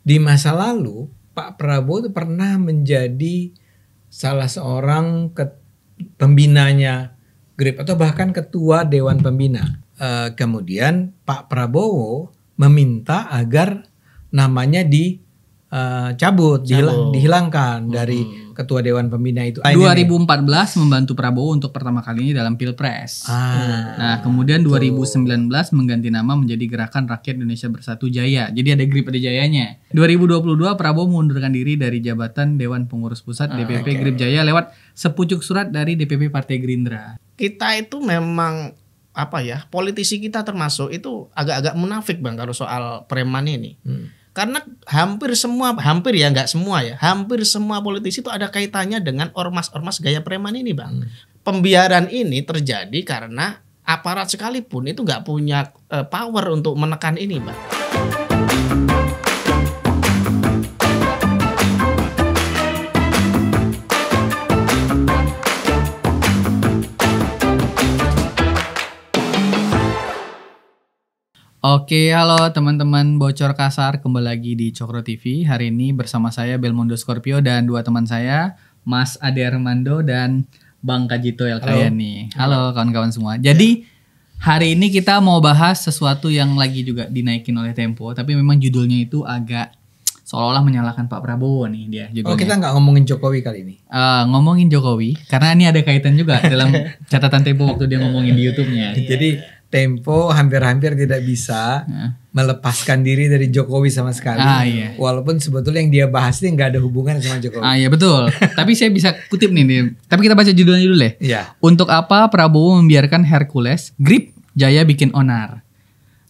di masa lalu Pak Prabowo itu pernah menjadi salah seorang pembinanya GRIP atau bahkan ketua Dewan Pembina. Kemudian Pak Prabowo meminta agar namanya dicabut, dihilangkan dari ketua Dewan Pembina itu. 2014 membantu Prabowo untuk pertama kalinya dalam Pilpres. Nah, kemudian 2019 mengganti nama menjadi Gerakan Rakyat Indonesia Bersatu Jaya. Jadi ada GRIP ada Jayanya. 2022 Prabowo mengundurkan diri dari jabatan Dewan Pengurus Pusat DPP GRIP Jaya lewat sepucuk surat dari DPP Partai Gerindra. Kita itu memang politisi kita termasuk itu agak-agak munafik Bang kalau soal preman ini. Karena hampir semua politisi itu ada kaitannya dengan ormas-ormas gaya preman ini Bang. Pembiaran ini terjadi karena aparat sekalipun itu nggak punya power untuk menekan ini Bang. Oke, halo teman-teman Bocor Kasar, kembali lagi di Cokro TV. Hari ini bersama saya Belmondo Scorpio dan dua teman saya, Mas Ade Armando dan Bang Kajito Elkayani. Halo kawan-kawan semua. Jadi hari ini kita mau bahas sesuatu yang lagi juga dinaikin oleh Tempo, tapi memang judulnya itu agak seolah-olah menyalahkan Pak Prabowo nih dia judulnya. Oh, kita nggak ngomongin Jokowi kali ini? Ngomongin Jokowi, karena ini ada kaitan juga dalam catatan Tempo waktu dia ngomongin di YouTube-nya. Jadi Tempo hampir-hampir tidak bisa melepaskan diri dari Jokowi sama sekali. Walaupun sebetulnya yang dia bahas ini nggak ada hubungan sama Jokowi. Iya betul. Tapi saya bisa kutip nih. Tapi kita baca judulnya dulu deh. Iya. Untuk apa Prabowo membiarkan Hercules GRIP Jaya bikin onar?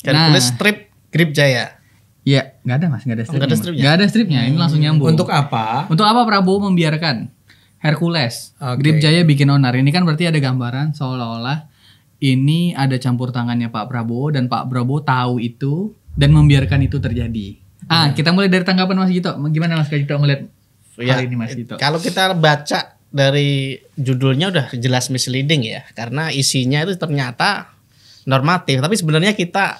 Hercules strip GRIP Jaya. Iya, nggak ada Mas, nggak ada stripnya. Nggak ada stripnya. Ini langsung nyambung. Untuk apa? Untuk apa Prabowo membiarkan Hercules GRIP Jaya bikin onar? Ini kan berarti ada gambaran seolah-olah ini ada campur tangannya Pak Prabowo dan Pak Prabowo tahu itu dan membiarkan itu terjadi. Kita mulai dari tanggapan Mas Gito. Gimana Mas Gito ngeliat hal ini Mas Gito? Kalau kita baca dari judulnya udah jelas misleading ya, karena isinya itu ternyata normatif. Tapi sebenarnya kita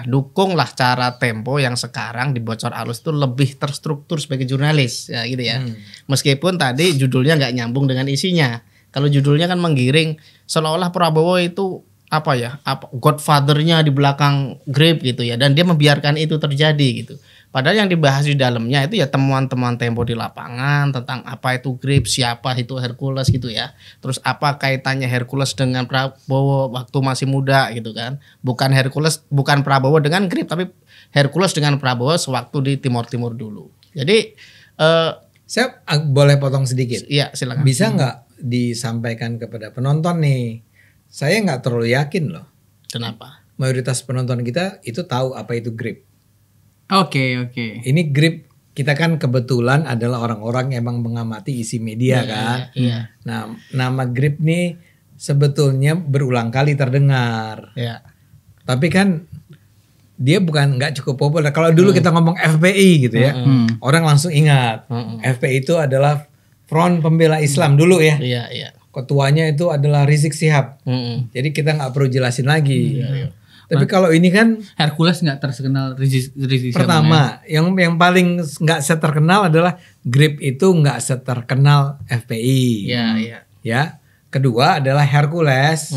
dukunglah cara Tempo yang sekarang di Bocor Alus itu lebih terstruktur sebagai jurnalis ya gitu ya. Meskipun tadi judulnya nggak nyambung dengan isinya. Kalau judulnya kan menggiring seolah-olah Prabowo itu godfather-nya di belakang GRIP gitu ya, dan dia membiarkan itu terjadi gitu. Padahal yang dibahas di dalamnya itu ya temuan-temuan Tempo di lapangan tentang apa itu GRIP, siapa itu Hercules gitu ya. Terus apa kaitannya Hercules dengan Prabowo waktu masih muda gitu kan. Bukan Prabowo dengan GRIP, tapi Hercules dengan Prabowo sewaktu di Timur Timur dulu. Jadi saya boleh potong sedikit? Iya, silakan. Bisa nggak disampaikan kepada penonton nih? Saya nggak terlalu yakin loh. Kenapa? Mayoritas penonton kita itu tahu apa itu GRIP. Oke. Ini GRIP, kita kan kebetulan adalah orang-orang yang emang mengamati isi media kan. Iya. Nah, nama GRIP nih sebetulnya berulang kali terdengar. Iya. Tapi kan dia nggak cukup populer. Kalau dulu kita ngomong FPI gitu ya, orang langsung ingat. FPI itu adalah Front Pembela Islam dulu ya. Iya. Ketuanya itu adalah Rizik Syihab. Jadi kita nggak perlu jelasin lagi. Tapi kalau ini kan Hercules nggak terkenal Rizik Syihab. Pertama, yang paling nggak seterkenal adalah GRIP itu nggak seterkenal FPI. Iya. Ya. Kedua adalah Hercules.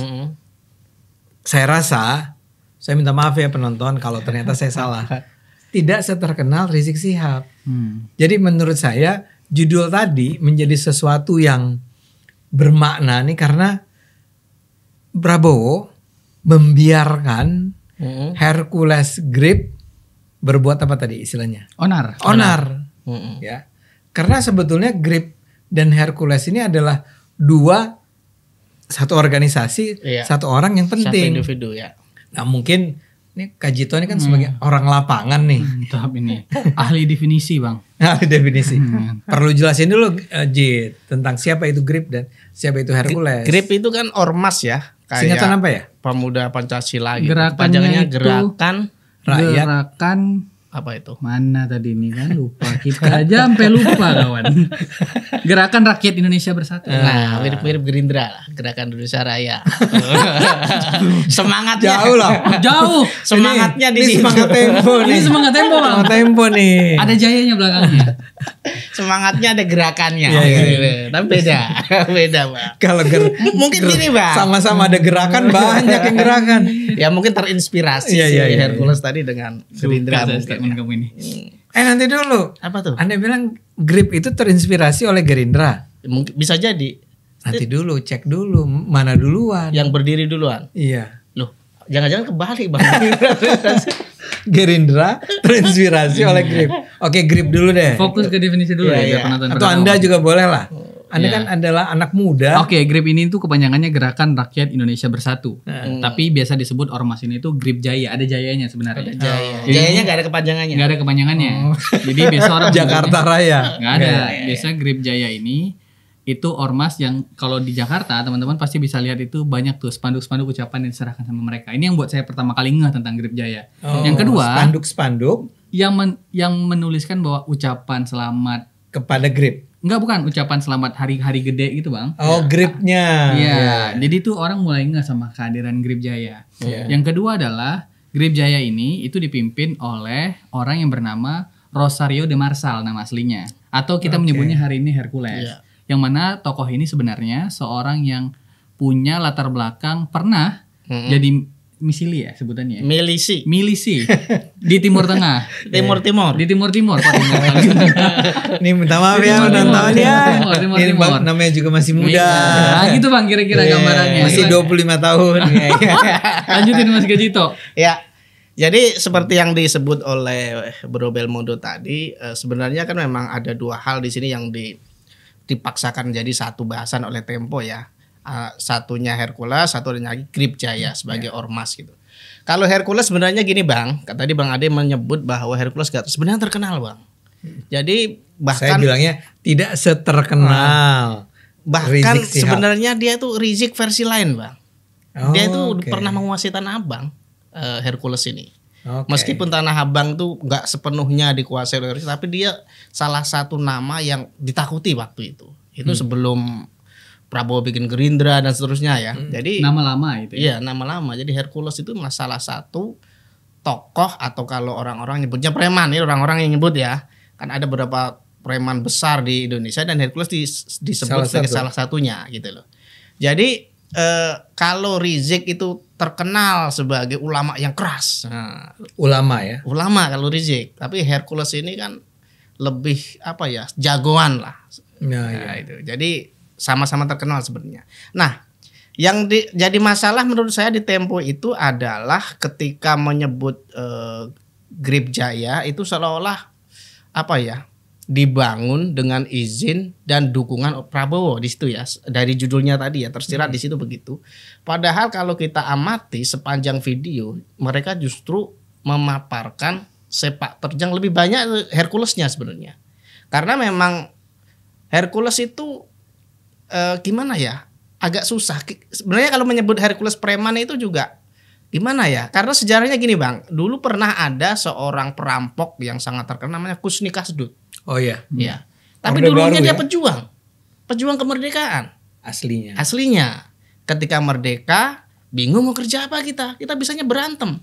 Saya rasa, saya minta maaf ya penonton kalau ternyata saya salah. Tidak seterkenal Rizik Syihab. Jadi menurut saya judul tadi menjadi sesuatu yang bermakna nih karena Prabowo membiarkan Hercules GRIP berbuat apa tadi istilahnya? Onar. Ya. Karena sebetulnya GRIP dan Hercules ini adalah satu organisasi, satu orang yang penting. Satu individu ya. Nah mungkin ini Kajito ini kan sebagai orang lapangan nih. Tahap ini ahli definisi Bang. Ahli definisi. Perlu jelasin dulu Jit tentang siapa itu GRIP dan siapa itu Hercules. GRIP itu kan ormas ya. Singkatan apa ya? Pemuda Pancasila gitu. Gerakannya itu Gerakan Rakyat. Gerakan Apa itu? Mana tadi nih kan lupa. Kita aja sampai lupa kawan. Gerakan Rakyat Indonesia Bersatu. Nah, mirip-mirip Gerindra lah, Gerakan Indonesia Raya. Semangatnya Jauh lah. Jauh. Semangatnya di Ini situ. semangat tempo nih. Ini semangat tempo bang. Semangat tempo nih. Ada jayanya belakangnya. Semangatnya ada gerakannya. Iya, iya. Gitu. Tapi beda. Beda, Bang. Kalau Mungkin gini, Bang. sama-sama ada gerakan, banyak yang gerakan. Ya mungkin terinspirasi Iya, si iya, iya. Hercules tadi dengan Gerindra Suka saya mungkin. statement kamu ini. Nanti dulu. Apa tuh? Anda bilang Grip itu terinspirasi oleh Gerindra. Mungkin bisa jadi Nanti dulu, cek dulu mana duluan. yang berdiri duluan. Iya. Loh, jangan-jangan kebalik, Bang. Gerindra terinspirasi oleh Grip. Oke, Grip dulu deh. Fokus ke definisi dulu Iya, ya biar iya. penonton Atau pada Anda tahu. juga boleh lah. Anda Iya. kan adalah anak muda. Oke, GRIP ini tuh kepanjangannya Gerakan Rakyat Indonesia Bersatu. Tapi biasa disebut ormas ini tuh GRIP Jaya. Ada jayanya sebenarnya. Jaya. Jadi- Jayanya nggak ada kepanjangannya. Nggak ada kepanjangannya. Jadi biasa orang Jakarta Raya. nggak ada. Biasa GRIP Jaya ini itu ormas yang kalau di Jakarta teman-teman pasti bisa lihat itu banyak tuh spanduk-spanduk ucapan yang diserahkan sama mereka. Ini yang buat saya pertama kali ngeh tentang GRIP Jaya. Yang kedua, Spanduk-spanduk yang menuliskan bahwa ucapan selamat kepada Grip. bukan ucapan selamat hari-hari gede gitu, Bang. Oh, Gripnya. Iya, jadi tuh orang mulai nggak sama kehadiran Grip Jaya. Yang kedua adalah Grip Jaya ini itu dipimpin oleh orang yang bernama Rosario de Marsal nama aslinya, atau kita menyebutnya hari ini Hercules. Iya. Yang mana tokoh ini sebenarnya seorang yang punya latar belakang pernah jadi misili ya sebutannya. Milisi. Milisi di Timur Tengah. Timur-timur. Di Timur Timur. Nih minta maaf ya Timur, penonton ya. Timur, Timur, Ini Timur. Bang, namanya juga masih muda. Nah, gitu Bang kira-kira Iya, gambarannya. masih 25 tahun. Lanjutin Mas Gajito. Ya. Jadi seperti yang disebut oleh Bro Belmondo tadi, sebenarnya kan memang ada dua hal di sini yang dipaksakan jadi satu bahasan oleh Tempo ya. Satunya Hercules, satunya lagi Grip Jaya sebagai ormas gitu. Kalau Hercules sebenarnya gini Bang, tadi Bang Ade menyebut bahwa Hercules sebenarnya terkenal Bang. Jadi Saya bahkan bilangnya tidak seterkenal. bahkan Rizik Sihab. sebenarnya dia tuh Rizik versi lain Bang. Dia itu oke. pernah menguasai Tanah Abang, Hercules ini. Oke. Meskipun Tanah Abang tuh nggak sepenuhnya dikuasai oleh Rizik, tapi dia salah satu nama yang ditakuti waktu itu. Itu sebelum Prabowo bikin Gerindra dan seterusnya ya. Jadi Nama lama itu ya. iya nama lama. Jadi Hercules itu salah satu tokoh atau kalau orang-orang nyebutnya preman ya, orang-orang yang nyebut ya. Kan ada beberapa preman besar di Indonesia dan Hercules disebut sebagai salah satunya gitu loh. Jadi kalau Rizik itu terkenal sebagai ulama yang keras. Nah, Ulama ya. ulama kalau Rizik, tapi Hercules ini kan lebih apa ya? Jagoan lah. Nah, Nah, itu. Jadi sama-sama terkenal sebenarnya. Nah, yang jadi masalah menurut saya di Tempo itu adalah ketika menyebut Grip Jaya itu seolah-olah apa ya? Dibangun dengan izin dan dukungan Prabowo di situ ya. Dari judulnya tadi ya tersirat di situ begitu. Padahal kalau kita amati sepanjang video, mereka justru memaparkan sepak terjang lebih banyak Herculesnya sebenarnya. Karena memang Hercules itu gimana ya? Agak susah. Sebenarnya kalau menyebut Hercules preman itu juga gimana ya? Karena sejarahnya gini Bang. Dulu pernah ada seorang perampok yang sangat terkenal namanya Kusni Kasdut. Oh iya. Ya. Tapi Orde dulunya Baru dia ya? pejuang kemerdekaan. Aslinya. Aslinya. Ketika merdeka, bingung mau kerja apa kita? Kita bisanya berantem.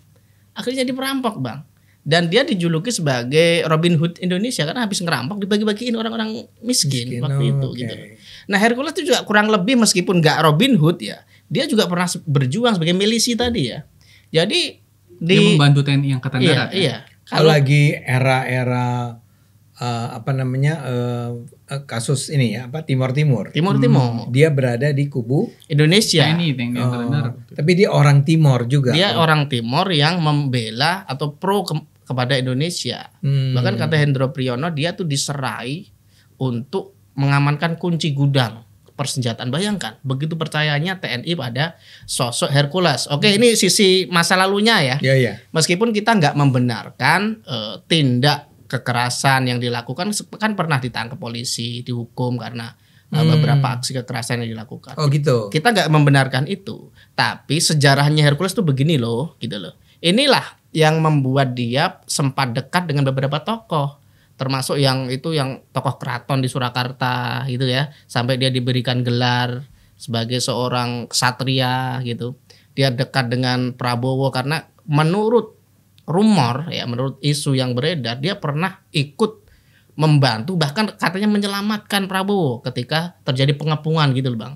Akhirnya jadi perampok, Bang. Dan dia dijuluki sebagai Robin Hood Indonesia karena habis ngerampok dibagi-bagiin orang-orang miskin waktu itu oke. gitu. Nah, Hercules itu juga kurang lebih meskipun nggak Robin Hood ya, dia juga pernah berjuang sebagai milisi tadi ya. Jadi Dia membantu TNI Angkatan iya, Darat. ya? iya. Kalau lagi era-era kasus ini ya, Timur Timur. Timur Dia berada di kubu, Indonesia. TNI Angkatan Darat. tapi dia orang Timor juga. Dia orang Timor yang membela atau pro kepada Indonesia. Bahkan kata Hendro Priyono dia tuh diserai untuk mengamankan kunci gudang persenjataan. Bayangkan begitu percayanya TNI pada sosok Hercules. Oke, ini sisi masa lalunya ya. Iya, iya. Meskipun kita nggak membenarkan tindak kekerasan yang dilakukan, kan pernah ditangkap polisi, dihukum karena beberapa aksi kekerasan yang dilakukan. Oh gitu. Kita nggak membenarkan itu, tapi sejarahnya Hercules tuh begini loh, gitu loh. inilah yang membuat dia sempat dekat dengan beberapa tokoh, termasuk yang tokoh keraton di Surakarta gitu ya, sampai dia diberikan gelar sebagai seorang ksatria gitu. Dia dekat dengan Prabowo karena menurut rumor ya, menurut isu yang beredar, dia pernah ikut membantu, bahkan katanya menyelamatkan Prabowo ketika terjadi pengepungan gitu loh Bang.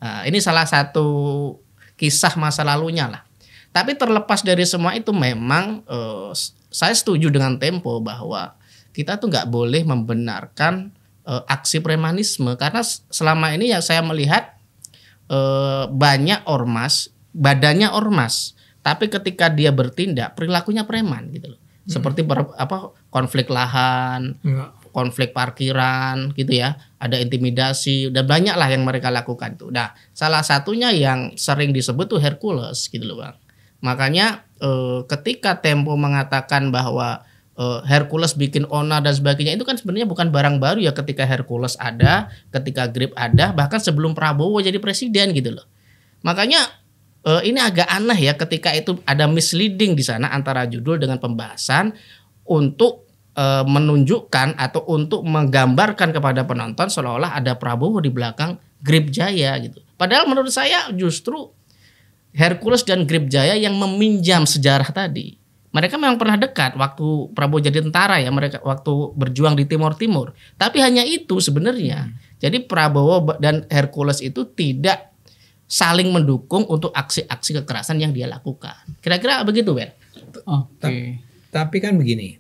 Nah, ini salah satu kisah masa lalunya lah. Tapi terlepas dari semua itu memang saya setuju dengan Tempo bahwa kita tuh nggak boleh membenarkan aksi premanisme, karena selama ini yang saya melihat banyak ormas, badannya ormas, tapi ketika dia bertindak perilakunya preman gitu loh. Seperti konflik lahan, konflik parkiran gitu ya, ada intimidasi dan banyak lah yang mereka lakukan tuh. Nah, salah satunya yang sering disebut tuh Hercules gitu loh Bang. Makanya ketika Tempo mengatakan bahwa Hercules bikin Ona dan sebagainya, itu kan sebenarnya bukan barang baru ya, ketika Hercules ada, ketika Grip ada, bahkan sebelum Prabowo jadi presiden gitu loh. Makanya ini agak aneh ya ketika itu ada misleading di sana antara judul dengan pembahasan untuk menunjukkan atau untuk menggambarkan kepada penonton seolah-olah ada Prabowo di belakang Grip Jaya gitu. Padahal menurut saya justru Hercules dan Grip Jaya yang meminjam sejarah tadi. Mereka memang pernah dekat waktu Prabowo jadi tentara ya, mereka waktu berjuang di Timur Timur. Tapi hanya itu sebenarnya. Jadi Prabowo dan Hercules itu tidak saling mendukung untuk aksi-aksi kekerasan yang dia lakukan. Kira-kira begitu, Ben? Oke. Tapi kan begini,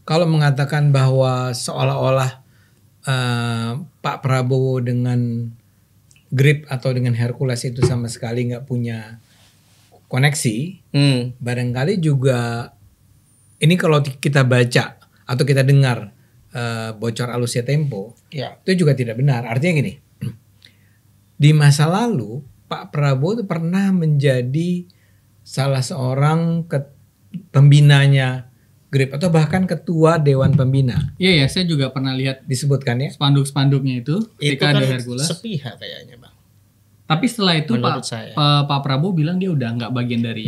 kalau mengatakan bahwa seolah-olah Pak Prabowo dengan Grip atau dengan Hercules itu sama sekali nggak punya koneksi, barangkali juga ini kalau kita baca atau kita dengar bocor alusnya Tempo, itu juga tidak benar. Artinya gini, di masa lalu Pak Prabowo itu pernah menjadi salah seorang pembinanya Grip atau bahkan ketua Dewan Pembina. Iya ya, saya juga pernah lihat disebutkan ya. Spanduk-spanduknya itu ketika kan ada Hercules. Sepihak kayaknya Bang. Tapi setelah itu Pak Prabowo bilang dia udah nggak bagian dari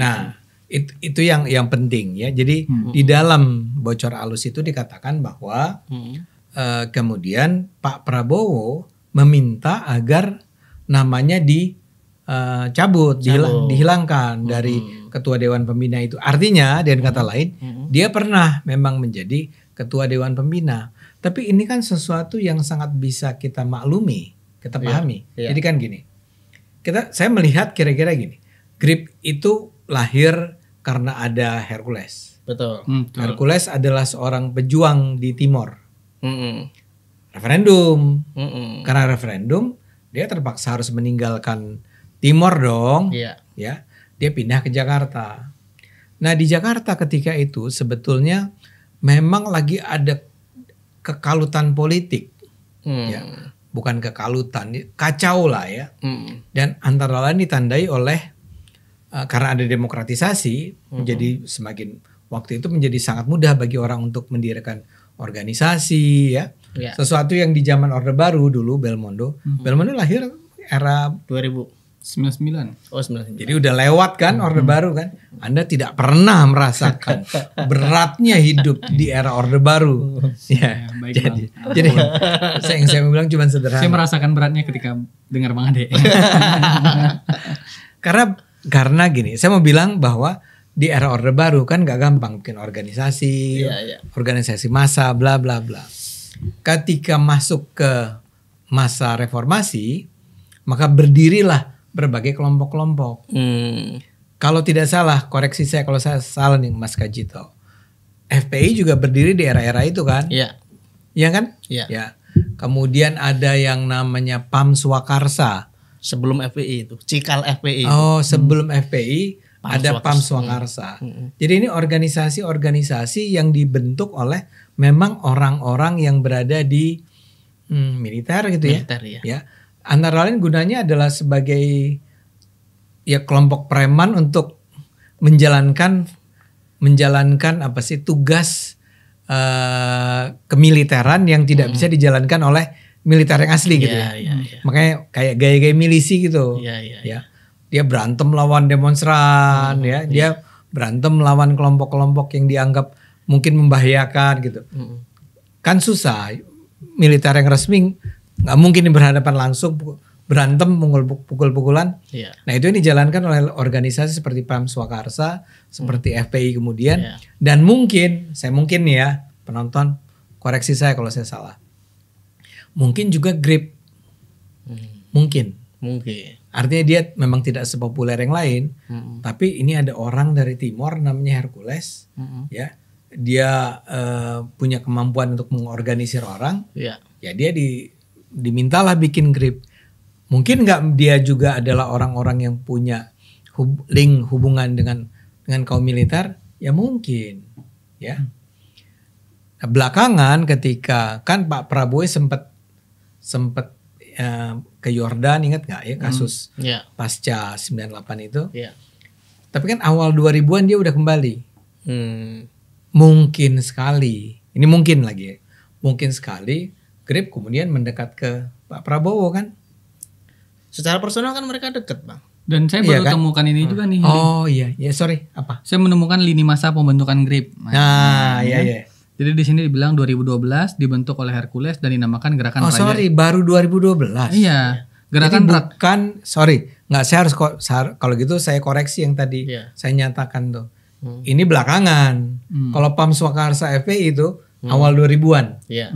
itu yang penting ya. Jadi di dalam bocor alus itu dikatakan bahwa kemudian Pak Prabowo meminta agar namanya dicabut, dihilangkan dari ketua Dewan Pembina itu. Artinya dengan kata lain, dia pernah memang menjadi ketua Dewan Pembina. Tapi ini kan sesuatu yang sangat bisa kita maklumi, kita pahami. Jadi kan gini, saya melihat kira-kira gini, Grip itu lahir karena ada Hercules. Betul. Hercules adalah seorang pejuang di Timor. Referendum. Karena referendum, dia terpaksa harus meninggalkan Timor dong. Ya, dia pindah ke Jakarta. Nah di Jakarta ketika itu sebetulnya memang lagi ada kekalutan politik, ya, bukan kekalutan, kacau lah ya. Dan antara lain ditandai oleh karena ada demokratisasi, menjadi semakin waktu itu menjadi sangat mudah bagi orang untuk mendirikan organisasi, ya. Sesuatu yang di zaman Orde Baru dulu Belmondo lahir era 99. Oh 99. Jadi udah lewat kan Orde Baru kan. Anda tidak pernah merasakan beratnya hidup di era Orde Baru. Ya, baik jadi saya bilang cuma sederhana. Saya merasakan beratnya ketika dengar Bang Ade. Karena gini, saya mau bilang bahwa di era Orde Baru kan gak gampang bikin organisasi, organisasi massa, bla bla bla. Ketika masuk ke masa reformasi, maka berdirilah berbagai kelompok-kelompok. Kalau tidak salah, koreksi saya kalau saya salah nih Mas Kajito. FPI juga berdiri di era-era itu kan? Iya. Iya kan? Iya. Ya. Kemudian ada yang namanya PAM Swakarsa. Sebelum FPI itu, Cikal FPI. Oh, sebelum FPI ada PAM Swakarsa. Jadi ini organisasi-organisasi yang dibentuk oleh memang orang-orang yang berada di militer gitu ya. Militer, ya. Antara lain gunanya adalah sebagai ya kelompok preman untuk menjalankan apa sih tugas kemiliteran yang tidak bisa dijalankan oleh militer yang asli gitu ya. Makanya kayak gaya-gaya milisi gitu. Ya. Dia berantem lawan demonstran ya. Dia berantem melawan kelompok-kelompok yang dianggap mungkin membahayakan gitu. Kan susah. Militer yang resmi nggak mungkin berhadapan langsung berantem pukul-pukulan. Iya. Nah itu yang dijalankan oleh organisasi seperti Pam Swakarsa, seperti FPI kemudian, Iya. dan mungkin nih ya penonton koreksi saya kalau saya salah. Mungkin juga GRIP, mungkin. Artinya dia memang tidak sepopuler yang lain, tapi ini ada orang dari Timor namanya Hercules, ya dia punya kemampuan untuk mengorganisir orang, Iya. ya dia dimintalah bikin GRIP. Mungkin nggak dia juga adalah orang-orang yang punya link hubungan dengan kaum militer, ya mungkin, ya. Nah, belakangan ketika kan Pak Prabowo sempat ke Yordan, ingat nggak ya kasus Iya. pasca 98 itu? Iya. Tapi kan awal 2000-an dia udah kembali. Hmm. Mungkin sekali, ini mungkin lagi ya, mungkin sekali GRIP kemudian mendekat ke Pak Prabowo kan? Secara personal kan mereka deket, Bang. Dan saya Iya baru kan? temukan ini juga nih. Oh iya, ya sorry apa? Saya menemukan lini masa pembentukan GRIP. Nah, iya. Jadi di sini dibilang 2012 dibentuk oleh Hercules dan dinamakan Gerakan Oh Raja. sorry, baru 2012. Iya, Jadi Gerakan bukan, sorry, nggak saya harus kalau gitu saya koreksi yang tadi Iya. saya nyatakan tuh. Ini belakangan. Kalau Pam Swakarsa FPI itu awal 2000-an. Iya.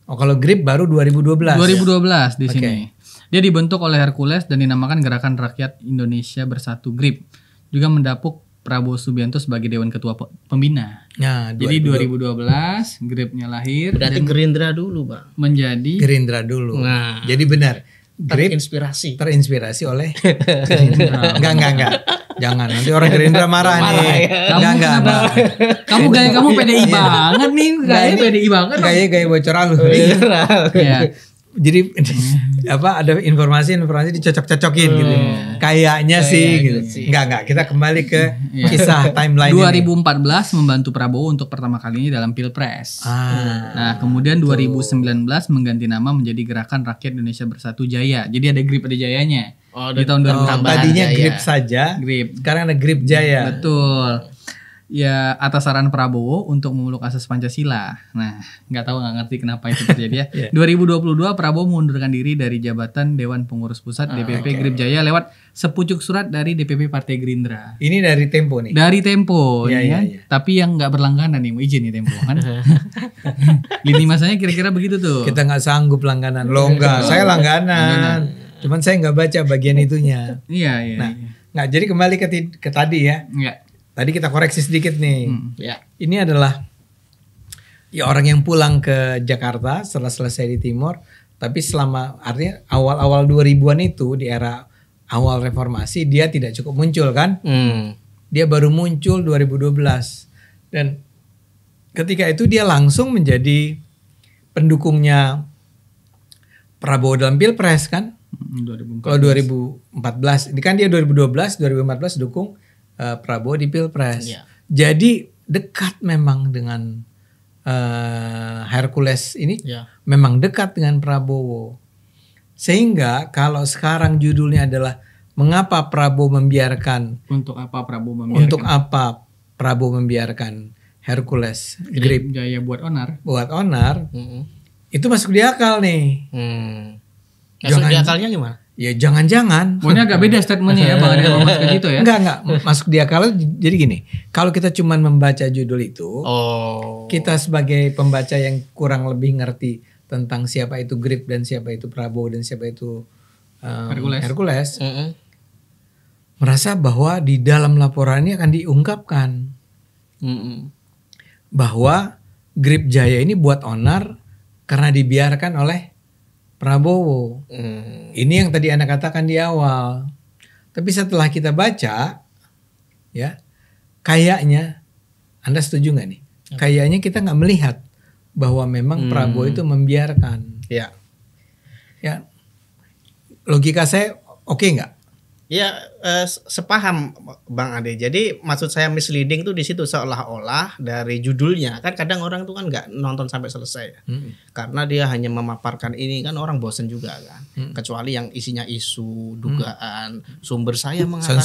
Oh kalau GRIP baru 2012. 2012 di Oke. sini. Dia dibentuk oleh Hercules dan dinamakan Gerakan Rakyat Indonesia Bersatu GRIP. Juga mendapuk Prabowo Subianto sebagai Dewan Ketua Pembina. Nah, Jadi 2012 GRIP-nya lahir Berarti dan Gerindra dulu, Bang. menjadi Gerindra dulu. Nah. Jadi benar. GRIP terinspirasi oleh Gerindra. Enggak. Jangan nanti orang Gerindra marah nih. Enggak. Kamu gaya kamu PDI banget nih, gaya PDI banget. Gaya bocor lu. Iya. Jadi ada informasi dicocok-cocokin gitu. Kayaknya sih gitu. Enggak, kita kembali ke kisah timeline 2014 membantu Prabowo untuk pertama kalinya dalam Pilpres. Nah, kemudian 2019 mengganti nama menjadi Gerakan Rakyat Indonesia Bersatu Jaya. Jadi ada GRIP ada Jayanya. Di tahun 2016. Tadinya GRIP saja. GRIP. Sekarang ada GRIP Jaya. Betul. Ya atas saran Prabowo untuk memeluk asas Pancasila. Nah, nggak ngerti kenapa itu terjadi ya. 2022 Prabowo mengundurkan diri dari jabatan Dewan Pengurus Pusat DPP GRIP Jaya lewat sepucuk surat dari DPP Partai Gerindra. Ini dari Tempo nih. Dari Tempo, Iya. Tapi yang nggak berlangganan nih, mau izin nih Tempo kan? Lini masanya kira-kira begitu tuh. Kita nggak sanggup langganan. Lo enggak, saya langganan. Cuman saya nggak baca bagian itunya. Iya. Nah, jadi kembali ke tadi ya. Iya. Tadi kita koreksi sedikit nih. Ya. Ini adalah ya orang yang pulang ke Jakarta setelah selesai di Timor, tapi selama artinya awal-awal 2000-an itu di era awal reformasi dia tidak cukup muncul kan? Dia baru muncul 2012. Dan ketika itu dia langsung menjadi pendukungnya Prabowo dalam Pilpres kan? 2014. Kalau 2014, ini kan dia 2014 dukung Prabowo di Pilpres. Iya. Jadi dekat memang dengan Hercules ini, memang dekat dengan Prabowo. Sehingga kalau sekarang judulnya adalah mengapa Prabowo membiarkan Untuk apa Prabowo membiarkan Hercules GRIP Jaya buat onar? Itu masuk di akal nih. Masuk di akalnya gimana? Ya jangan-jangan. Pokoknya agak beda statementnya ya Bang Ade kalau masuk ke situ ya. Enggak. Masuk di akal jadi gini. Kalau kita cuma membaca judul itu, kita sebagai pembaca yang kurang lebih ngerti tentang siapa itu GRIP dan siapa itu Prabowo dan siapa itu Hercules, merasa bahwa di dalam laporannya akan diungkapkan bahwa GRIP Jaya ini buat onar karena dibiarkan oleh Prabowo. Ini yang tadi Anda katakan di awal. Tapi setelah kita baca, ya, kayaknya Anda setuju nggak nih? Kayaknya kita nggak melihat bahwa memang Prabowo itu membiarkan. Ya. Ya, logika saya oke nggak? Ya, sepaham Bang Ade. Jadi maksud saya misleading tuh di situ seolah-olah dari judulnya kan kadang orang tuh kan nggak nonton sampai selesai ya. Karena dia hanya memaparkan ini kan orang bosen juga kan. Kecuali yang isinya isu, dugaan, sumber saya mengatakan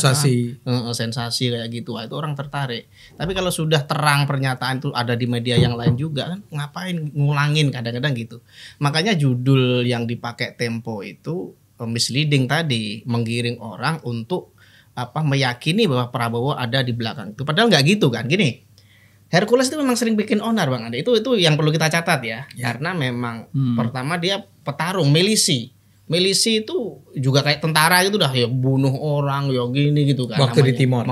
sensasi kayak gitu. Wah, itu orang tertarik. Tapi kalau sudah terang pernyataan itu ada di media yang lain juga kan ngapain ngulangin kadang-kadang gitu. Makanya judul yang dipakai Tempo itu misleading tadi, menggiring orang untuk meyakini bahwa Prabowo ada di belakang itu. Padahal nggak gitu kan. Gini, Hercules itu memang sering bikin onar Bang Ade. Itu yang perlu kita catat ya. Karena memang pertama dia petarung milisi. Milisi itu juga kayak tentara gitu dah ya, bunuh orang ya gini gitu kan. Waktu namanya, di Timor.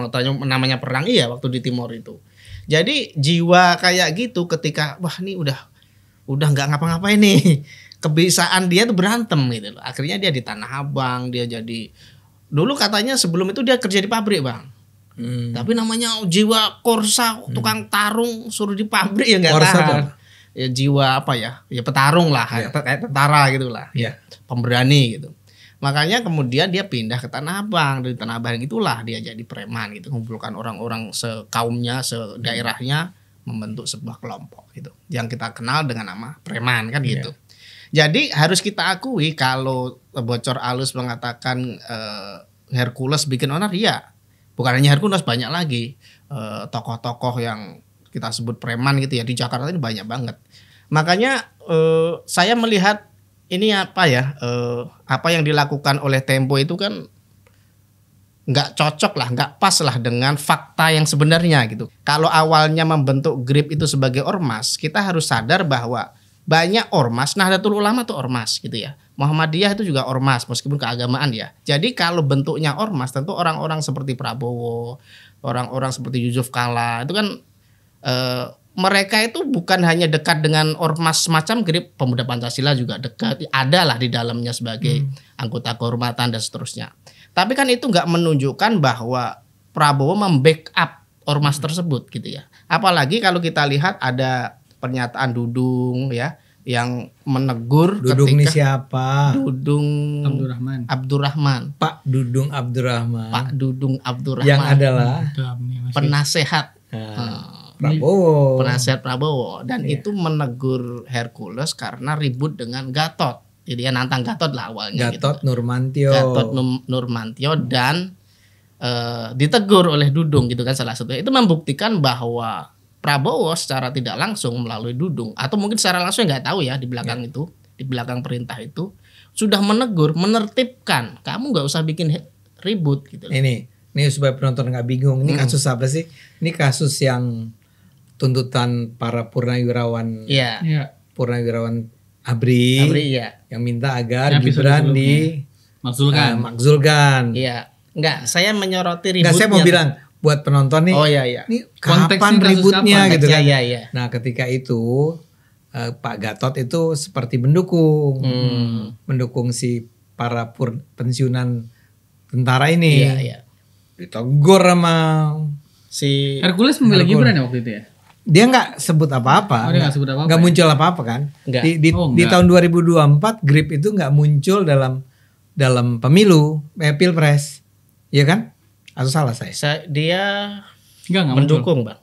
Namanya perang waktu di Timor itu. Jadi jiwa kayak gitu ketika wah ini udah nggak ngapa-ngapain nih. Kebiasaan dia tuh berantem gitu loh. Akhirnya dia di Tanah Abang, dia jadi dulu katanya sebelum itu dia kerja di pabrik Bang. Tapi namanya jiwa korsa, tukang tarung suruh di pabrik ya nggak tahan. Ya jiwa ya petarung lah, kayak tentara gitulah. Pemberani gitu. Makanya kemudian dia pindah ke Tanah Abang. Dari Tanah Abang itulah dia jadi preman gitu, mengumpulkan orang-orang sekaumnya, sedaerahnya membentuk sebuah kelompok gitu. Yang kita kenal dengan nama preman kan gitu. Jadi harus kita akui kalau bocor alus mengatakan Hercules bikin onar, ya bukan hanya Hercules, banyak lagi tokoh-tokoh yang kita sebut preman gitu ya di Jakarta ini banyak banget. Makanya saya melihat ini apa yang dilakukan oleh Tempo itu kan nggak cocok lah, nggak pas lah dengan fakta yang sebenarnya gitu. Kalau awalnya membentuk GRIP itu sebagai ormas, kita harus sadar bahwa banyak ormas, Nahdlatul Ulama tuh ormas gitu ya. Muhammadiyah itu juga ormas meskipun keagamaan ya. Jadi kalau bentuknya ormas tentu orang-orang seperti Prabowo, orang-orang seperti Yusuf Kala itu kan mereka itu bukan hanya dekat dengan ormas semacam GRIP, Pemuda Pancasila juga dekat, ada lah di dalamnya sebagai anggota kehormatan dan seterusnya. Tapi kan itu nggak menunjukkan bahwa Prabowo membackup ormas tersebut gitu ya. Apalagi kalau kita lihat ada pernyataan Dudung ya yang menegur Dudung ini ketika siapa? Dudung Abdurrahman. Pak Dudung Abdurrahman. Pak Dudung Abdurrahman yang adalah penasehat Prabowo. Penasehat Prabowo dan itu menegur Hercules karena ribut dengan Gatot. Jadi dia nantang Gatot lah awalnya Gatot gitu. Nurmantio dan ditegur oleh Dudung gitu kan salah satunya. Itu membuktikan bahwa Prabowo secara tidak langsung melalui Dudung atau mungkin secara langsung nggak tahu ya di belakang itu, di belakang perintah itu sudah menegur, menertibkan, kamu nggak usah bikin ribut gitu. Ini supaya penonton nggak bingung. Ini kasus apa sih? Ini kasus yang tuntutan para purnawirawan. Purnawirawan ABRI ya. Yang minta agar Gibran dimakzulkan. Iya. Enggak, saya menyoroti ributnya. Enggak, saya mau bilang buat penonton nih. Oh iya. Ini kapan ributnya gitu kan. Iya. Nah, ketika itu Pak Gatot itu seperti mendukung si para pensiunan tentara ini. Iya. Ditegur sama si Hercules membela Gibran ya waktu itu ya. Dia nggak sebut apa-apa, nggak muncul apa-apa kan. Di tahun 2024 GRIP itu nggak muncul dalam pemilu, pilpres, ya kan? Atau salah saya? Dia nggak mendukung bang,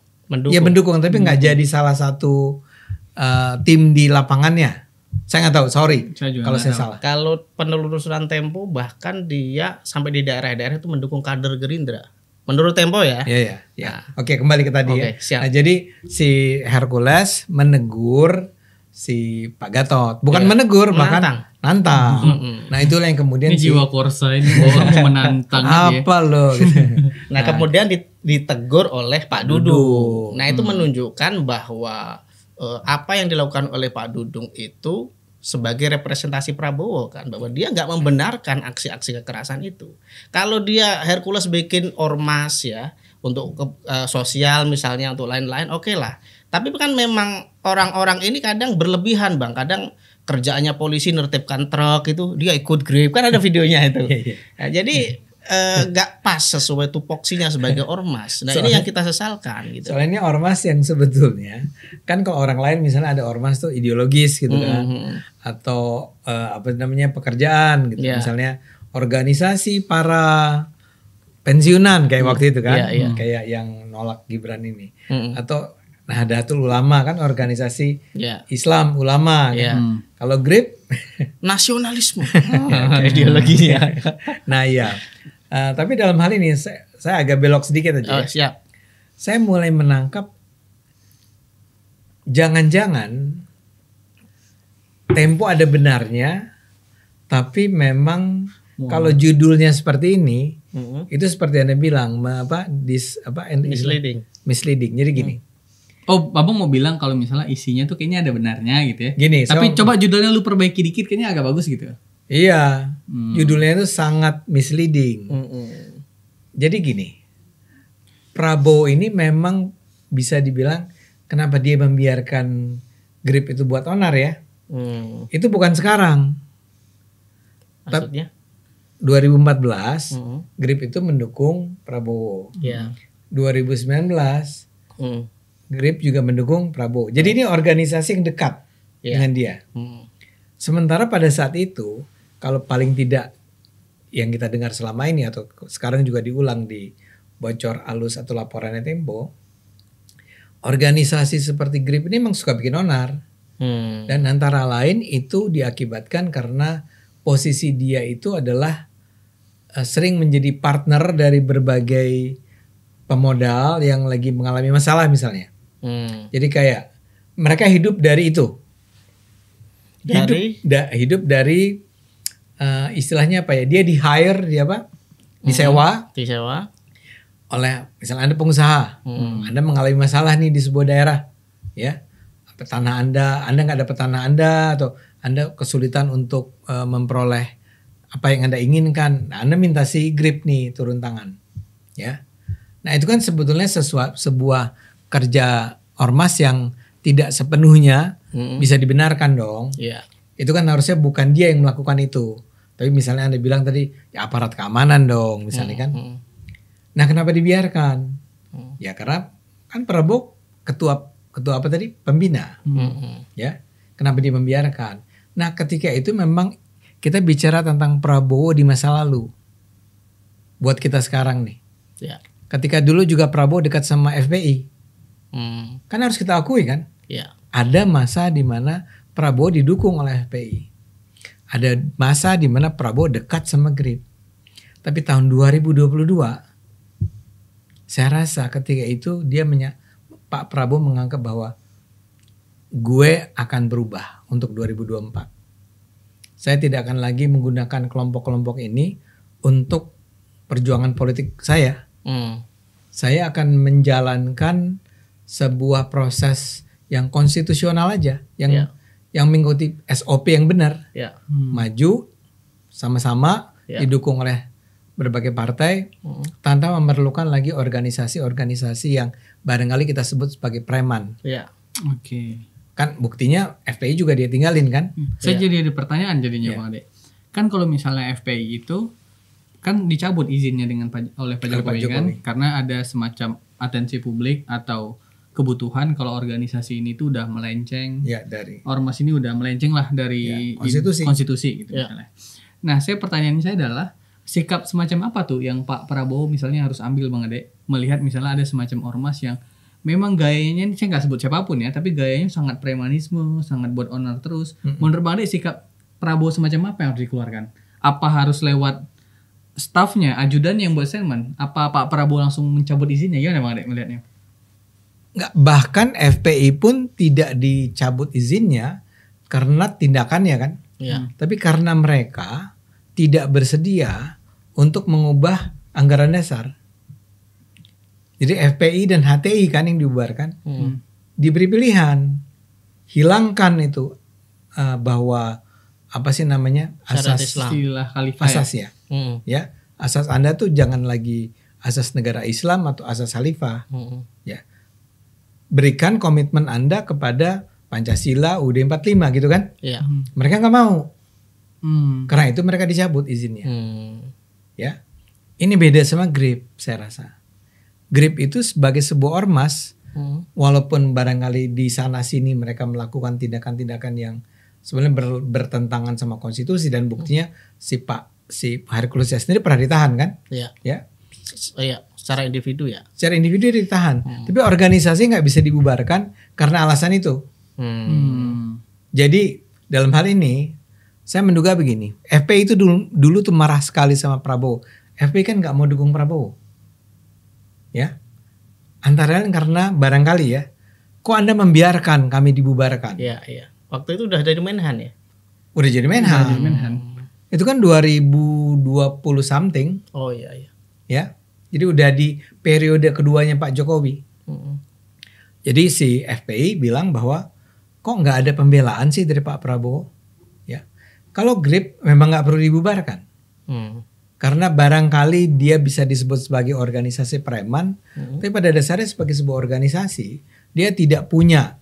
Ya mendukung, tapi nggak jadi salah satu tim di lapangannya. Saya nggak tahu, sorry kalau saya salah. Kalau penelusuran Tempo bahkan dia sampai di daerah-daerah itu mendukung kader Gerindra. Menurut Tempo ya. Iya. Oke, kembali ke tadi ya. Siap. Nah, jadi si Hercules menegur si Pak Gatot, bukan menegur, bahkan nantang. Nah, itulah yang kemudian ini jiwa korsa ini orang menantang apa lo gitu. Nah, kemudian ditegur oleh Pak Dudung. Nah, itu menunjukkan bahwa apa yang dilakukan oleh Pak Dudung itu sebagai representasi Prabowo kan, bahwa dia nggak membenarkan aksi-aksi kekerasan itu. Kalau dia Hercules bikin ormas ya untuk sosial misalnya, untuk lain-lain, oke lah. Tapi kan memang orang-orang ini kadang berlebihan bang, kadang kerjaannya polisi nertibkan truk itu dia ikut GRIP kan, ada videonya itu. Nah, jadi nggak pas sesuai tupoksinya sebagai ormas. Nah, ini yang kita sesalkan gitu. Soalnya ini ormas yang sebetulnya kan, kalau orang lain misalnya ada ormas tuh ideologis gitu kan, atau pekerjaan gitu. Misalnya organisasi para pensiunan kayak waktu itu kan, Iya, iya. kayak yang nolak Gibran ini, Mm-mm. atau Nahdlatul Ulama kan organisasi Ya. Islam ulama. Iya. Kan? Kalau GRIP, Nasionalisme. Ideologinya. nah iya. Tapi dalam hal ini saya agak belok sedikit aja. Oh, Ya. siap. Saya mulai menangkap jangan-jangan Tempo ada benarnya, tapi memang kalau judulnya seperti ini, Mm-mm. itu seperti Anda bilang misleading. Jadi gini. Oh, Abang mau bilang kalau misalnya isinya tuh kayaknya ada benarnya gitu ya. Gini, Tapi saya- coba judulnya lu perbaiki dikit kayaknya agak bagus gitu. Iya, judulnya itu sangat misleading. Mm-mm. Jadi gini, Prabowo ini memang bisa dibilang kenapa dia membiarkan GRIP itu buat onar ya? Itu bukan sekarang. Maksudnya? 2014 Mm-mm. GRIP itu mendukung Prabowo. Ya. 2019 Mm. GRIP juga mendukung Prabowo. Jadi ini organisasi yang dekat Iya. dengan dia. Mm. Sementara pada saat itu, kalau paling tidak yang kita dengar selama ini atau sekarang juga diulang di bocor alus atau laporannya Tempo, organisasi seperti GRIP ini memang suka bikin onar. Mm. Dan antara lain itu diakibatkan karena posisi dia itu adalah sering menjadi partner dari berbagai pemodal yang lagi mengalami masalah misalnya. Mm. Jadi kayak mereka hidup dari itu. Dari? Hidup dari istilahnya apa ya? Dia di hire, dia apa? Disewa Disewa. oleh misalnya Anda pengusaha. Anda mengalami masalah nih di sebuah daerah, ya. Tanah Anda nggak dapat tanah Anda atau Anda kesulitan untuk memperoleh apa yang Anda inginkan. Nah, Anda minta si GRIP nih turun tangan, ya. Nah, itu kan sebetulnya sebuah kerja ormas yang tidak sepenuhnya bisa dibenarkan dong. Iya. Itu kan harusnya bukan dia yang melakukan itu. Tapi misalnya Anda bilang tadi ya aparat keamanan dong misalnya kan. Nah, kenapa dibiarkan? Ya karena kan Prabowo ketua apa tadi? Pembina. Ya. Kenapa dia membiarkan? Nah, ketika itu memang kita bicara tentang Prabowo di masa lalu. Buat kita sekarang nih. Ya. Ketika dulu juga Prabowo dekat sama FPI. Mm. Kan harus kita akui kan? Ya. Ada masa di mana Prabowo didukung oleh FPI. Ada masa di mana Prabowo dekat sama GRIP. Tapi tahun 2022, saya rasa ketika itu Pak Prabowo menganggap bahwa gue akan berubah untuk 2024. Saya tidak akan lagi menggunakan kelompok-kelompok ini untuk perjuangan politik saya. Mm. Saya akan menjalankan sebuah proses yang konstitusional aja, yang mengikuti SOP yang benar, Ya. maju sama-sama Ya. didukung oleh berbagai partai tanpa memerlukan lagi organisasi-organisasi yang barangkali kita sebut sebagai preman. Ya. Oke. Kan buktinya FPI juga dia tinggalin kan? Saya Iya. jadi ada pertanyaan jadinya Bang Ade. Kan kalau misalnya FPI itu kan dicabut izinnya oleh Pak Oleh Pak Jokowi kan Jokowi. karena ada semacam atensi publik atau kebutuhan kalau organisasi ini tuh udah melenceng. Ya dari Ormas ini udah melenceng lah dari Ya, konstitusi. gitu Ya. misalnya. Nah, pertanyaan saya adalah sikap semacam apa tuh yang Pak Prabowo misalnya harus ambil Bang Ade melihat misalnya ada semacam ormas yang memang gayanya ini saya nggak sebut siapapun ya, tapi gayanya sangat premanisme, sangat buat onar terus. Menurut Bang Ade sikap Prabowo semacam apa yang harus dikeluarkan? Apa harus lewat stafnya, ajudan yang buat statement? Apa Pak Prabowo langsung mencabut izinnya? Gimana Bang Ade melihatnya? nggak, bahkan FPI pun tidak dicabut izinnya karena tindakannya kan, Ya. tapi karena mereka tidak bersedia untuk mengubah anggaran dasar. Jadi FPI dan HTI kan yang dibubarkan, diberi pilihan, hilangkan itu bahwa apa sih namanya Syariat asas Islam. Istilah khalifah ya? asas ya, ya asas Anda tuh jangan lagi asas negara Islam atau asas khalifah, ya berikan komitmen Anda kepada Pancasila UUD 45 gitu kan, Ya. mereka nggak mau, Hmm. karena itu mereka dicabut izinnya. Mm. Ya, ini beda sama GRIP saya rasa. GRIP itu sebagai sebuah ormas, walaupun barangkali di sana sini mereka melakukan tindakan-tindakan yang sebenarnya bertentangan sama konstitusi dan buktinya si Hercules sendiri pernah ditahan kan, Ya. ya. Iya, secara individu ya. Secara individu dia ditahan, tapi organisasi nggak bisa dibubarkan karena alasan itu. Jadi dalam hal ini saya menduga begini, FPI itu dulu tuh marah sekali sama Prabowo. FPI kan nggak mau dukung Prabowo, ya. Antara lain karena barangkali ya, kok Anda membiarkan kami dibubarkan? Iya, iya. Waktu itu udah dari Menhan ya. Udah jadi Menhan. Itu kan 2020 something. Oh iya, iya. Ya, jadi udah di periode keduanya Pak Jokowi. Jadi si FPI bilang bahwa kok nggak ada pembelaan sih dari Pak Prabowo, ya. Kalau GRIP memang nggak perlu dibubarkan, karena barangkali dia bisa disebut sebagai organisasi preman, tapi pada dasarnya sebagai sebuah organisasi dia tidak punya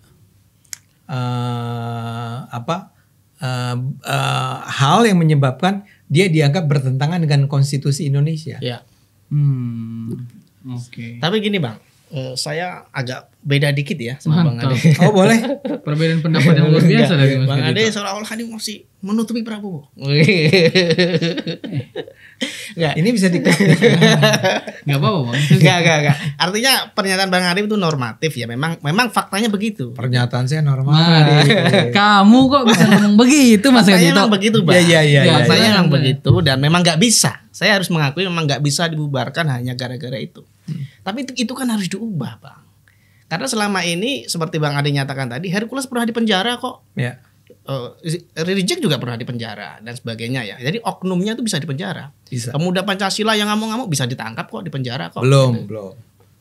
hal yang menyebabkan dia dianggap bertentangan dengan konstitusi Indonesia. Ya. Oke. Tapi gini Bang, saya agak beda dikit ya sama Bang Mantap. Ade. Oh boleh. Perbedaan pendapat yang luar biasa dari Mas Bang Ade Kadito. seolah-olah ini masih menutupi Prabowo. Enggak. Ini bisa di Nggak apa-apa Bang. Enggak. Artinya pernyataan Bang Ade itu normatif ya. Memang faktanya begitu. pernyataan saya normal. Kamu kok bisa ngomong begitu Mas Faktanya Kadito? memang begitu Bang. Iya. Faktanya memang Iya. begitu dan memang nggak bisa. Saya harus mengakui memang nggak bisa dibubarkan hanya gara-gara itu. Tapi itu kan harus diubah Bang. Karena selama ini seperti Bang Ade nyatakan tadi, Hercules pernah dipenjara kok. Ya. Reject juga pernah dipenjara dan sebagainya ya. Jadi oknumnya itu bisa dipenjara. Bisa. Pemuda Pancasila yang ngamuk-ngamuk bisa ditangkap kok, dipenjara kok. Belum.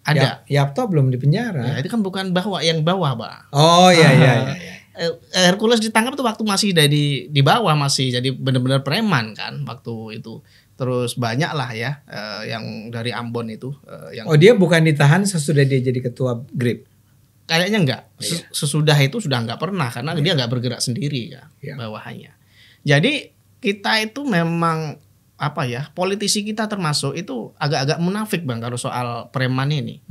Ada. Yapto belum di penjara. Ya, itu kan bukan yang bawah, Bang. Oh iya. Hercules ditangkap tuh waktu masih di bawah, masih jadi benar-benar preman kan waktu itu. Terus banyak lah ya yang dari Ambon itu yang Oh dia bukan ditahan sesudah dia jadi ketua GRIP. kayaknya enggak. Sesudah itu sudah enggak pernah karena dia enggak bergerak sendiri ya bawahannya. Jadi kita itu memang politisi kita termasuk itu agak-agak munafik Bang kalau soal preman ini.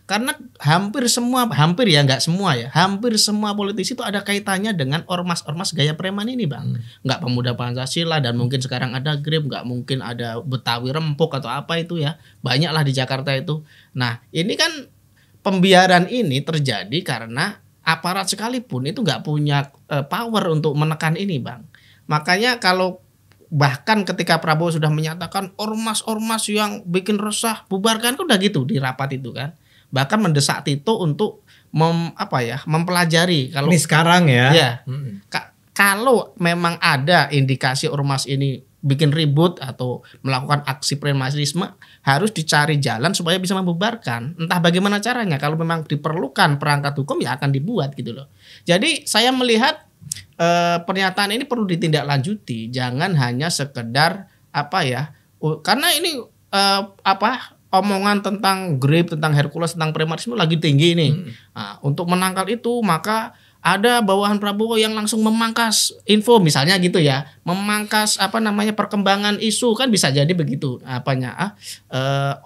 Karena hampir semua politisi itu ada kaitannya dengan ormas-ormas gaya preman ini Bang. Nggak pemuda Pancasila dan mungkin sekarang ada GRIP, nggak mungkin ada Betawi Rempuk atau apa itu ya. Banyak lah di Jakarta itu. Nah ini kan pembiaran ini terjadi karena aparat sekalipun itu nggak punya power untuk menekan ini Bang. Makanya kalau bahkan ketika Prabowo sudah menyatakan ormas-ormas yang bikin resah bubarkan kan udah gitu di rapat itu kan. Bahkan mendesak Tito untuk mempelajari kalau Ini sekarang ya. Ya, kalau memang ada indikasi ormas ini bikin ribut atau melakukan aksi premanisme harus dicari jalan supaya bisa membubarkan. Entah bagaimana caranya. Kalau memang diperlukan perangkat hukum ya akan dibuat gitu loh. Jadi saya melihat pernyataan ini perlu ditindaklanjuti. Jangan hanya sekedar karena ini omongan tentang GRIP, tentang Hercules, tentang premanisme lagi tinggi nih. Nah, untuk menangkal itu maka ada bawahan Prabowo yang langsung memangkas info misalnya gitu ya, memangkas perkembangan isu kan bisa jadi begitu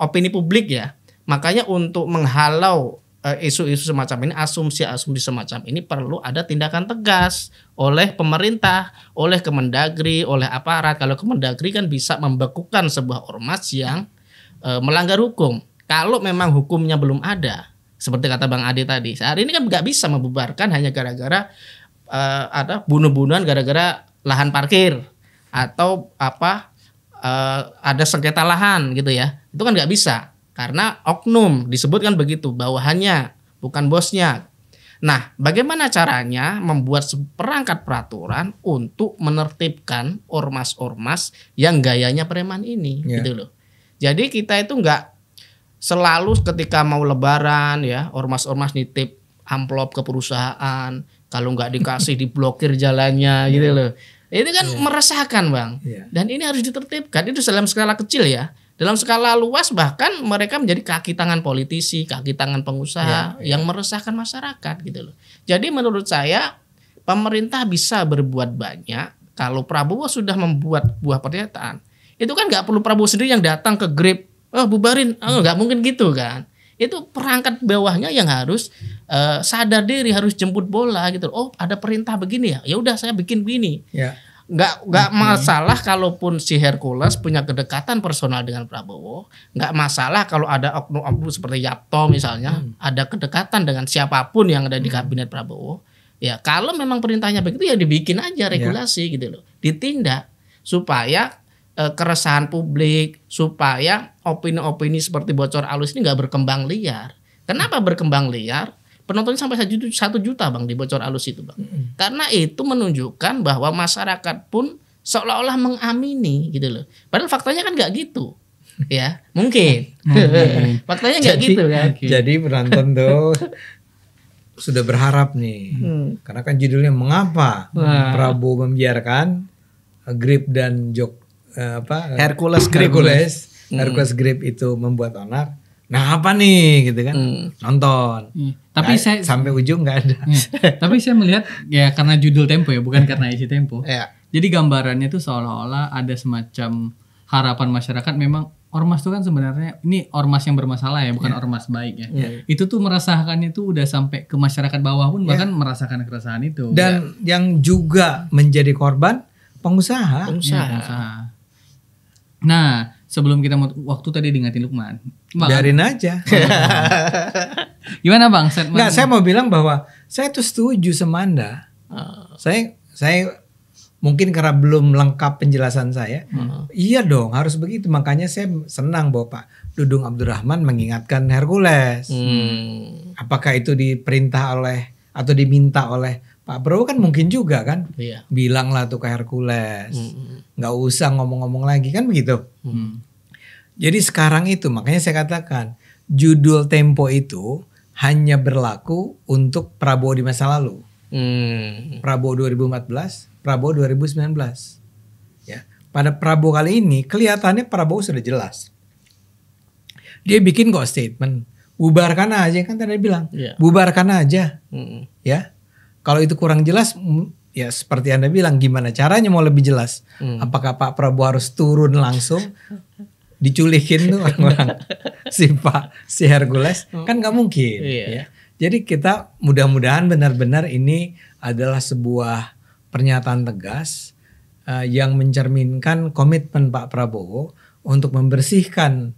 opini publik ya. Makanya untuk menghalau isu-isu semacam ini, asumsi-asumsi semacam ini perlu ada tindakan tegas oleh pemerintah, oleh Kemendagri, oleh aparat. Kalau Kemendagri kan bisa membekukan sebuah ormas yang melanggar hukum. Kalau memang hukumnya belum ada, seperti kata Bang Ade tadi, saat ini kan nggak bisa membubarkan hanya gara-gara ada bunuh-bunuhan gara-gara lahan parkir atau ada sengketa lahan gitu ya. Itu kan nggak bisa karena oknum disebutkan begitu, bawahannya bukan bosnya. Nah, bagaimana caranya membuat seperangkat peraturan untuk menertibkan ormas-ormas yang gayanya preman ini, gitu loh. Jadi kita itu nggak selalu ketika mau lebaran ya ormas-ormas nitip amplop ke perusahaan, kalau nggak dikasih diblokir jalannya gitu loh. Ini kan meresahkan Bang. Dan ini harus ditertibkan. Itu dalam skala kecil ya. Dalam skala luas bahkan mereka menjadi kaki tangan politisi, kaki tangan pengusaha yang meresahkan masyarakat gitu loh. Jadi menurut saya pemerintah bisa berbuat banyak kalau Prabowo sudah membuat buah pernyataan. Itu kan nggak perlu Prabowo sendiri yang datang ke GRIP, bubarin, nggak mungkin gitu kan. Itu perangkat bawahnya yang harus sadar diri, harus jemput bola gitu. Oh ada perintah begini ya udah saya bikin begini. nggak masalah kalaupun si Hercules punya kedekatan personal dengan Prabowo, nggak masalah kalau ada oknum-oknum seperti Yapto misalnya ada kedekatan dengan siapapun yang ada di kabinet Prabowo. Ya kalau memang perintahnya begitu ya dibikin aja regulasi gitu loh, ditindak supaya keresahan publik, supaya opini-opini seperti bocor alus ini nggak berkembang liar. Kenapa berkembang liar? Penontonnya sampai 1 juta bang di bocor alus itu bang. Karena itu menunjukkan bahwa masyarakat pun seolah-olah mengamini gitu loh. Padahal faktanya kan nggak gitu, ya mungkin. Faktanya nggak gitu kan. Jadi penonton tuh sudah berharap nih, karena kan judulnya mengapa Prabowo membiarkan Grip dan Hercules Grip Grip itu membuat onar. Nah apa nih gitu kan, nonton. Tapi nah, saya sampai ujung nggak ada. Tapi saya melihat ya karena judul Tempo ya, bukan karena isi Tempo. Ya. Jadi gambarannya itu seolah-olah ada semacam harapan masyarakat memang ormas itu kan sebenarnya ini ormas yang bermasalah ya, bukan ormas baik ya. Itu tuh merasakannya tuh udah sampai ke masyarakat bawah pun bahkan merasakan keresahan itu. Dan yang juga menjadi korban pengusaha. Pengusaha. Nah, sebelum kita waktu tadi diingatin Lukman. Biarin aja. Gimana Bang? Nggak, saya mau bilang bahwa saya tuh setuju sama Anda. Saya mungkin karena belum lengkap penjelasan saya. Iya dong, harus begitu. Makanya saya senang bahwa Pak Dudung Abdurrahman mengingatkan Hercules. Apakah itu diperintah oleh atau diminta oleh Pak Prabowo kan mungkin juga kan. Bilanglah tuh ke Hercules. Nggak usah ngomong-ngomong lagi kan begitu. Jadi sekarang itu makanya saya katakan judul Tempo itu hanya berlaku untuk Prabowo di masa lalu. Prabowo 2014, Prabowo 2019. Ya, pada Prabowo kali ini kelihatannya Prabowo sudah jelas. Dia bikin kok statement, bubarkan aja kan tadi bilang, bubarkan aja. Ya, kalau itu kurang jelas, ya seperti Anda bilang, gimana caranya mau lebih jelas? Apakah Pak Prabowo harus turun langsung? Diculikin tuh orang-orang si Hercules kan nggak mungkin. Ya. Jadi kita mudah-mudahan benar-benar ini adalah sebuah pernyataan tegas yang mencerminkan komitmen Pak Prabowo untuk membersihkan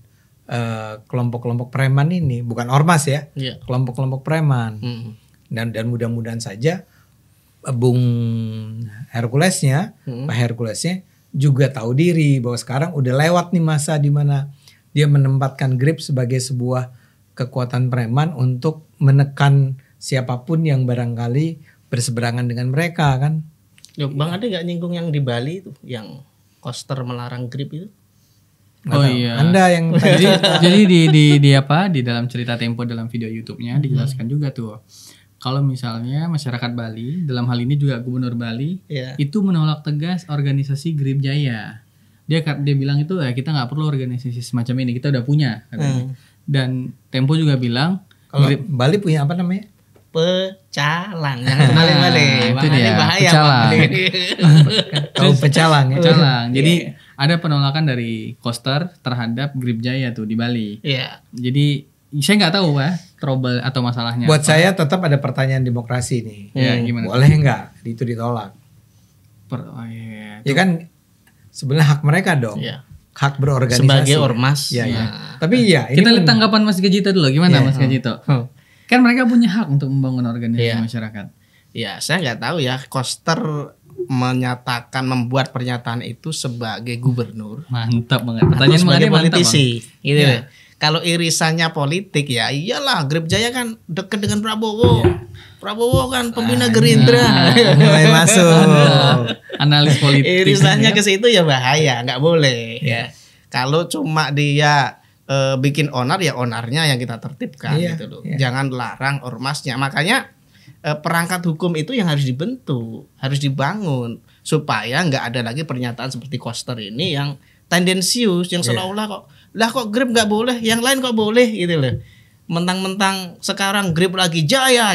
kelompok-kelompok preman ini, bukan ormas ya, kelompok-kelompok preman. Dan mudah-mudahan saja Bung Herculesnya, Pak Herculesnya juga tahu diri bahwa sekarang udah lewat nih masa di mana dia menempatkan Grip sebagai sebuah kekuatan preman untuk menekan siapapun yang barangkali berseberangan dengan mereka kan. Bang ada nggak nyinggung yang di Bali itu, yang Koster melarang Grip itu? Iya. Anda yang jadi di dalam cerita Tempo dalam video YouTube-nya dijelaskan juga tuh. Kalau misalnya masyarakat Bali, dalam hal ini juga Gubernur Bali, itu menolak tegas organisasi Grip Jaya. Dia bilang itu ya kita nggak perlu organisasi semacam ini, kita udah punya. Dan Tempo juga bilang, kalau Bali punya apa namanya? Pecalang. Balik-balik. Itu dia. Bahaya. Tahu pecalang ya. Pecalang. Jadi ada penolakan dari Koster terhadap Grip Jaya tuh di Bali. Jadi saya nggak tahu trouble atau masalahnya. Buat saya tetap ada pertanyaan demokrasi nih. Gimana? Boleh nggak itu ditolak? Ya kan sebenarnya hak mereka dong. Hak berorganisasi. Sebagai ormas. Tapi ya. Kita lihat tanggapan Mas Gajito dulu. Gimana Mas Gajito? Kan mereka punya hak untuk membangun organisasi masyarakat. Ya saya nggak tahu ya. Koster membuat pernyataan itu sebagai gubernur. Mantap banget. Pertanyaan sebagai politisi. Gitu ya. Kalau irisannya politik ya iyalah, Grip Jaya kan dekat dengan Prabowo. Prabowo kan pembina Gerindra. Mulai masuk. Analis politik. Irisannya ke situ ya bahaya, nggak boleh ya. Kalau cuma dia bikin onar ya onarnya yang kita tertibkan gitu loh. Jangan larang ormasnya. Makanya perangkat hukum itu yang harus dibentuk, harus dibangun supaya nggak ada lagi pernyataan seperti Koster ini yang tendensius, yang seolah-olah kok Grip nggak boleh, yang lain kok boleh gitu loh. Mentang-mentang sekarang Grip lagi jaya.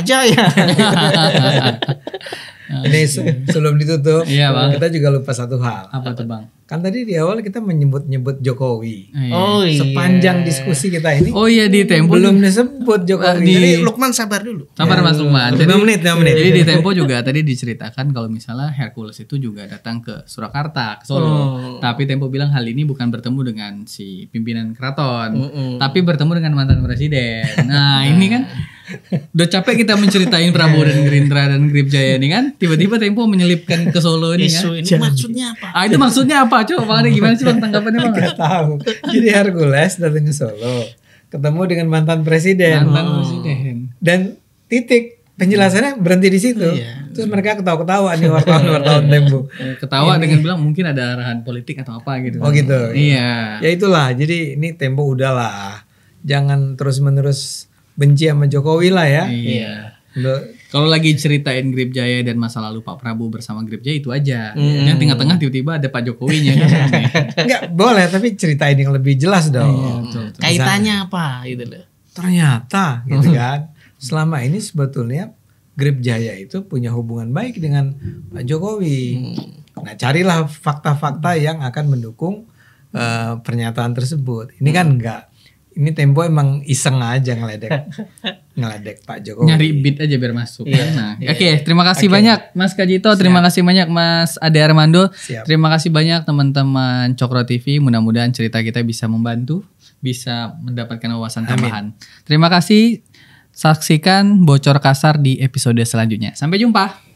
Ini sebelum ditutup, Iya, Bang. kita juga lupa satu hal. Apa tuh Bang? Kan tadi di awal kita menyebut-nyebut Jokowi. Oh iya. Sepanjang diskusi kita ini Oh iya di Tempo belum disebut Jokowi. Jadi Lukman sabar dulu. Sabar Mas Lukman. 5 menit. Jadi di Tempo juga tadi diceritakan kalau misalnya Hercules itu juga datang ke Surakarta, ke Solo. Tapi Tempo bilang hal ini bukan bertemu dengan si pimpinan keraton, tapi bertemu dengan mantan presiden. Nah ini kan udah capek kita menceritain Prabowo dan Gerindra dan Grip Jaya ini kan, tiba-tiba Tempo menyelipkan ke Solo ini kan. Isu ini maksudnya apa? Ah itu maksudnya apa? Coba Bang Ade gimana sih Bang tanggapannya Bang? Gak tahu. Jadi Hercules datang ke Solo, ketemu dengan mantan presiden. Mantan presiden. Dan titik. Penjelasannya berhenti di situ. Terus mereka ketawa-ketawa nih wartawan Tempo. Ketawa dengan bilang mungkin ada arahan politik atau apa gitu. Oh gitu. Iya. Ya itulah. Jadi ini Tempo udahlah. Jangan terus-menerus benci sama Jokowi lah ya. Iya. Udah. Kalau lagi ceritain Grip Jaya dan masa lalu Pak Prabowo bersama Grip Jaya itu aja. Yang tengah-tengah tiba-tiba ada Pak Jokowinya kan. Enggak boleh, tapi ceritain yang lebih jelas dong. Kaitannya apa gitu loh. Ternyata gitu kan. Selama ini sebetulnya Grip Jaya itu punya hubungan baik dengan Pak Jokowi. Nah, carilah fakta-fakta yang akan mendukung pernyataan tersebut. Ini kan enggak. Ini Tempo emang iseng aja ngeledek Pak Jokowi. Nyari beat aja biar masuk kan. Nah, Oke, terima kasih banyak Mas Kajito, terima kasih banyak Mas Ade Armando. Siap. Terima kasih banyak teman-teman Cokro TV. Mudah-mudahan cerita kita bisa membantu, bisa mendapatkan wawasan tambahan. Terima kasih. Saksikan Bocor Kasar di episode selanjutnya. Sampai jumpa.